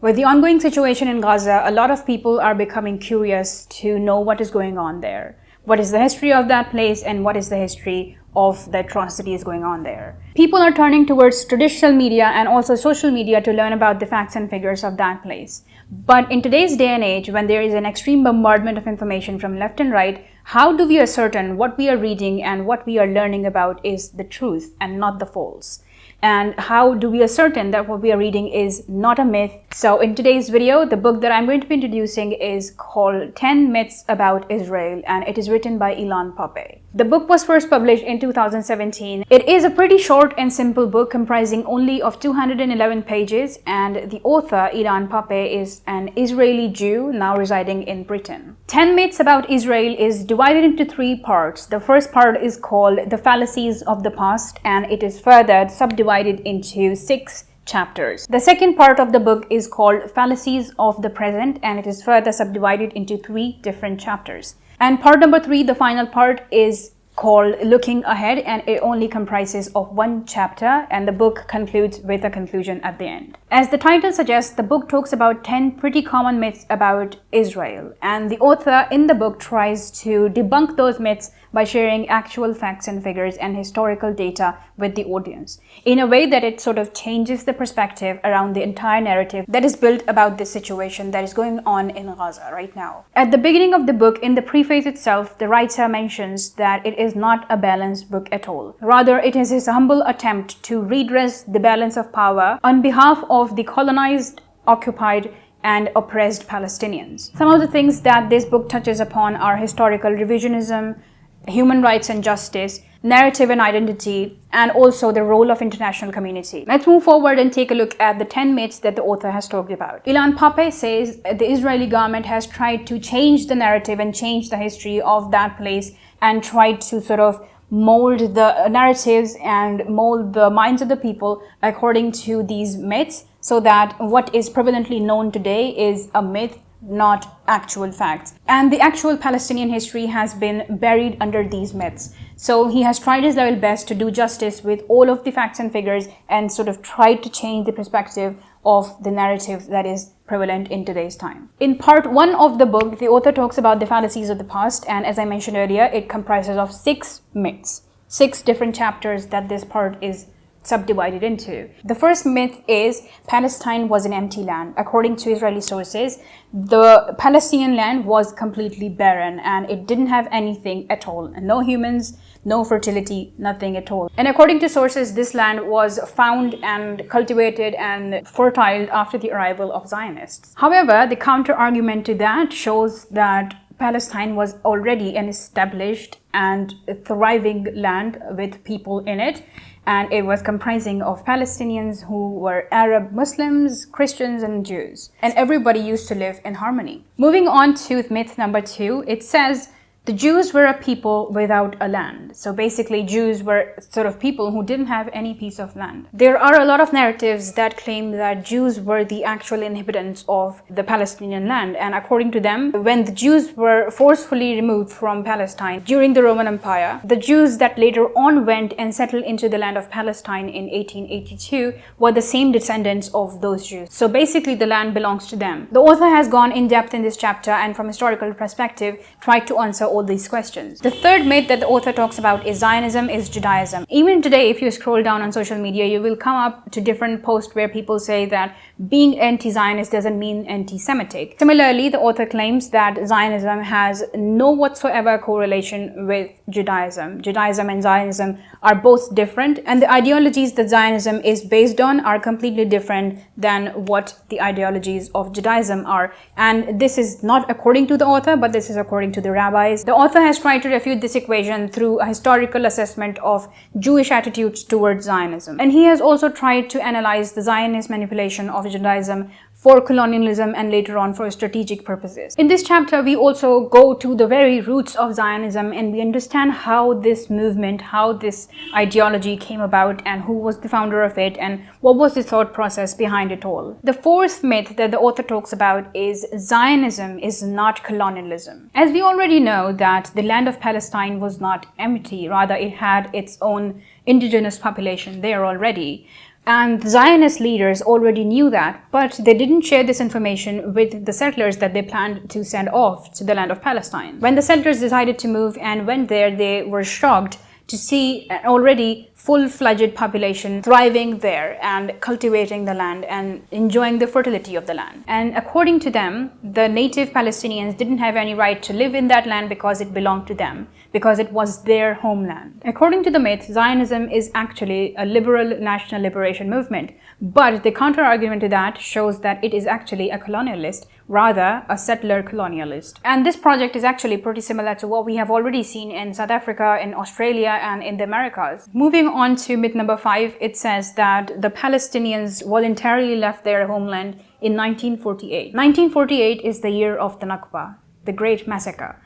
With the ongoing situation in Gaza, a lot of people are becoming curious to know what is going on there. What is the history of that place and what is the history of the atrocities going on there. People are turning towards traditional media and also social media to learn about the facts and figures of that place. But in today's day and age, when there is an extreme bombardment of information from left and right, how do we ascertain what we are reading and what we are learning about is the truth and not the false? And how do we ascertain that what we are reading is not a myth? So in today's video, the book that I'm going to be introducing is called 10 Myths About Israel, and it is written by Ilan Pappe. The book was first published in 2017. It is a pretty short and simple book comprising only of 211 pages, and the author, Ilan Pappe, is an Israeli Jew now residing in Britain. 10 Myths About Israel is divided into 3 parts. The first part is called The Fallacies of the Past, and it is further subdivided into 6 chapters. The second part of the book is called Fallacies of the Present, and it is further subdivided into 3 different chapters. And part number 3, the final part, is called Looking Ahead, and it only comprises of 1 chapter, and the book concludes with a conclusion at the end. As the title suggests, the book talks about 10 pretty common myths about Israel, and the author in the book tries to debunk those myths by sharing actual facts and figures and historical data with the audience in a way that it sort of changes the perspective around the entire narrative that is built about this situation that is going on in Gaza right now. At the beginning of the book, in the preface itself, the writer mentions that it is not a balanced book at all. Rather, it is his humble attempt to redress the balance of power on behalf of the colonized, occupied, and oppressed Palestinians. Some of the things that this book touches upon are historical revisionism, human rights and justice, narrative and identity, and also the role of international community. Let's move forward and take a look at the 10 myths that the author has talked about. Ilan Pappe says the Israeli government has tried to change the narrative and change the history of that place and tried to sort of mold the narratives and mold the minds of the people according to these myths, so that what is prevalently known today is a myth, not actual facts. And the actual Palestinian history has been buried under these myths. So he has tried his level best to do justice with all of the facts and figures and sort of tried to change the perspective of the narrative that is prevalent in today's time. In part 1 of the book, the author talks about the fallacies of the past, and as I mentioned earlier, it comprises of 6 myths, 6 different chapters that this part is subdivided into. The first myth is Palestine was an empty land. According to Israeli sources, the Palestinian land was completely barren and it didn't have anything at all. No humans, no fertility, nothing at all. And according to sources, this land was found and cultivated and fertile after the arrival of Zionists. However, the counter argument to that shows that Palestine was already an established and thriving land with people in it, and it was comprising of Palestinians who were Arab Muslims, Christians, and Jews. And everybody used to live in harmony. Moving on to myth number 2, it says the Jews were a people without a land. So basically, Jews were sort of people who didn't have any piece of land. There are a lot of narratives that claim that Jews were the actual inhabitants of the Palestinian land. And according to them, when the Jews were forcefully removed from Palestine during the Roman Empire, the Jews that later on went and settled into the land of Palestine in 1882 were the same descendants of those Jews. So basically, the land belongs to them. The author has gone in depth in this chapter and from a historical perspective tried to answer all these questions. The third myth that the author talks about is Zionism is Judaism. Even today, if you scroll down on social media, you will come up to different posts where people say that being anti-Zionist doesn't mean anti-Semitic. Similarly, the author claims that Zionism has no whatsoever correlation with Judaism. Judaism and Zionism are both different, and the ideologies that Zionism is based on are completely different than what the ideologies of Judaism are. And this is not according to the author, but this is according to the rabbis. The author has tried to refute this equation through a historical assessment of Jewish attitudes towards Zionism. And he has also tried to analyze the Zionist manipulation of Judaism for colonialism and later on for strategic purposes. In this chapter, we also go to the very roots of Zionism and we understand how this movement, how this ideology came about and who was the founder of it and what was the thought process behind it all. The fourth myth that the author talks about is Zionism is not colonialism. As we already know that the land of Palestine was not empty, rather it had its own indigenous population there already. And Zionist leaders already knew that, but they didn't share this information with the settlers that they planned to send off to the land of Palestine. When the settlers decided to move and went there, they were shocked to see an already full-fledged population thriving there and cultivating the land and enjoying the fertility of the land. And according to them, the native Palestinians didn't have any right to live in that land because it belonged to them, because it was their homeland. According to the myth, Zionism is actually a liberal national liberation movement, but the counter-argument to that shows that it is actually a colonialist, rather a settler colonialist. And this project is actually pretty similar to what we have already seen in South Africa, in Australia, and in the Americas. Moving on to myth number 5, it says that the Palestinians voluntarily left their homeland in 1948. 1948 is the year of the Nakba, the Great Massacre.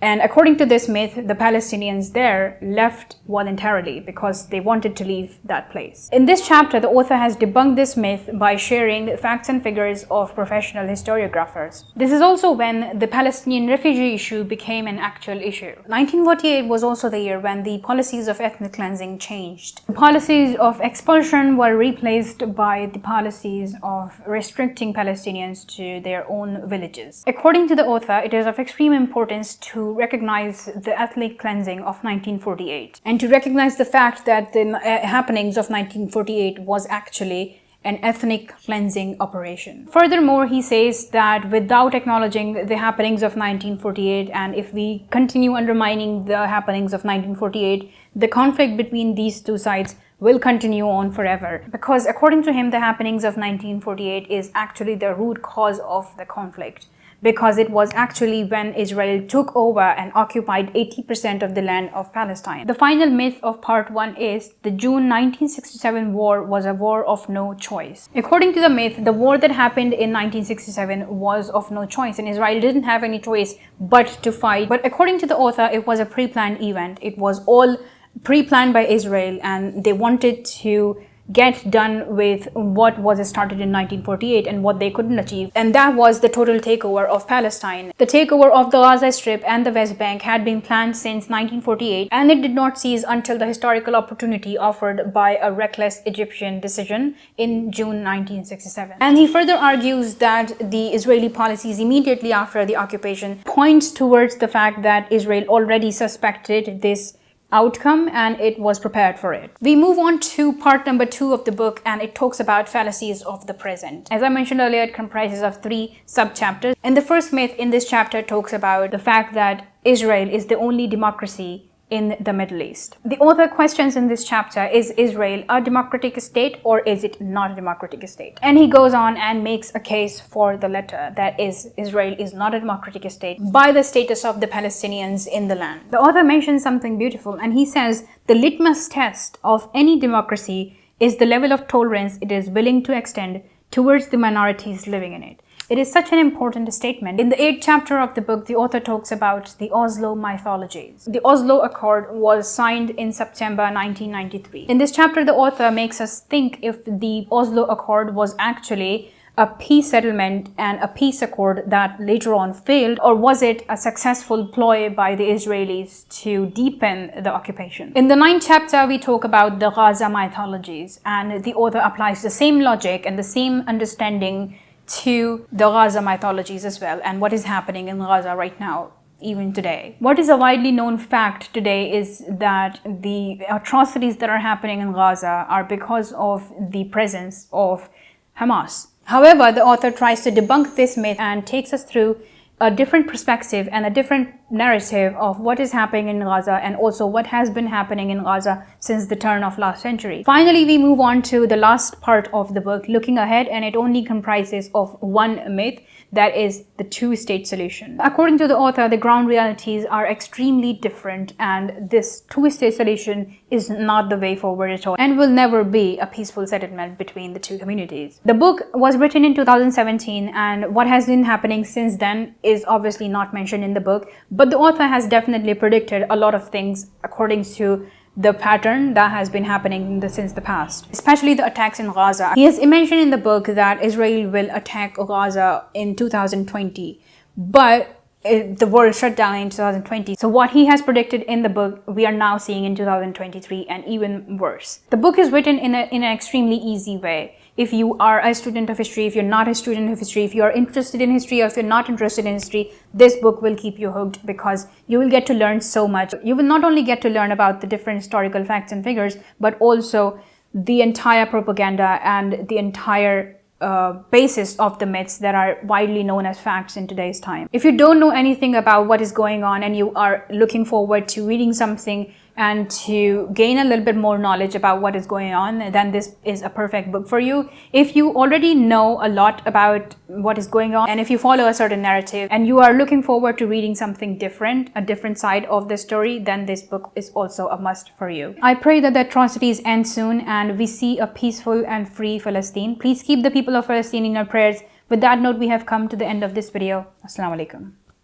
And according to this myth, the Palestinians there left voluntarily because they wanted to leave that place. In this chapter, the author has debunked this myth by sharing facts and figures of professional historiographers. This is also when the Palestinian refugee issue became an actual issue. 1948 was also the year when the policies of ethnic cleansing changed. The policies of expulsion were replaced by the policies of restricting Palestinians to their own villages. According to the author, it is of extreme importance to recognize the ethnic cleansing of 1948 and to recognize the fact that the happenings of 1948 was actually an ethnic cleansing operation. Furthermore, he says that without acknowledging the happenings of 1948, and if we continue undermining the happenings of 1948, the conflict between these two sides will continue on forever. Because according to him, the happenings of 1948 is actually the root cause of the conflict, because it was actually when Israel took over and occupied 80% of the land of Palestine. The final myth of part 1 is the June 1967 war was a war of no choice. According to the myth, the war that happened in 1967 was of no choice, and Israel didn't have any choice but to fight. But according to the author, it was a pre-planned event. It was all pre-planned by Israel, and they wanted to get done with what was started in 1948 and what they couldn't achieve, and that was the total takeover of Palestine. The takeover of the Gaza Strip and the West Bank had been planned since 1948, and it did not cease until the historical opportunity offered by a reckless Egyptian decision in June 1967. And he further argues that the Israeli policies immediately after the occupation points towards the fact that Israel already suspected this outcome and it was prepared for it. We move on to part number 2 of the book, and it talks about fallacies of the present. As I mentioned earlier, it comprises of 3 sub-chapters. And the first myth in this chapter talks about the fact that Israel is the only democracy in the Middle East. The author questions in this chapter, is Israel a democratic state or is it not a democratic state? And he goes on and makes a case for the latter, that is, Israel is not a democratic state by the status of the Palestinians in the land. The author mentions something beautiful, and he says the litmus test of any democracy is the level of tolerance it is willing to extend towards the minorities living in it. It is such an important statement. In the 8th chapter of the book, the author talks about the Oslo mythologies. The Oslo Accord was signed in September 1993. In this chapter, the author makes us think if the Oslo Accord was actually a peace settlement and a peace accord that later on failed, or was it a successful ploy by the Israelis to deepen the occupation? In the 9th chapter, we talk about the Gaza mythologies, and the author applies the same logic and the same understanding to the Gaza mythologies as well, and what is happening in Gaza right now, even today. What is a widely known fact today is that the atrocities that are happening in Gaza are because of the presence of Hamas. However, the author tries to debunk this myth and takes us through a different perspective and a different narrative of what is happening in Gaza and also what has been happening in Gaza since the turn of last century. Finally, we move on to the last part of the book, looking ahead, and it only comprises of one myth, that is the two-state solution. According to the author, the ground realities are extremely different, and this two-state solution is not the way forward at all and will never be a peaceful settlement between the two communities. The book was written in 2017, and what has been happening since then is obviously not mentioned in the book, but the author has definitely predicted a lot of things according to the pattern that has been happening since the past, especially the attacks in Gaza. He has mentioned in the book that Israel will attack Gaza in 2020, but the world shut down in 2020. So what he has predicted in the book, we are now seeing in 2023, and even worse. The book is written in an extremely easy way. If you are a student of history, if you're not a student of history, if you are interested in history, or if you're not interested in history, this book will keep you hooked, because you will get to learn so much. You will not only get to learn about the different historical facts and figures, but also the entire propaganda and the entire basis of the myths that are widely known as facts in today's time. If you don't know anything about what is going on and you are looking forward to reading something and to gain a little bit more knowledge about what is going on, then this is a perfect book for you. If you already know a lot about what is going on, and if you follow a certain narrative and you are looking forward to reading something different, a different side of the story, then this book is also a must for you. I pray that the atrocities end soon and we see a peaceful and free Palestine. Please keep the people of Palestine in your prayers. With that note, we have come to the end of this video. Assalamu alaikum.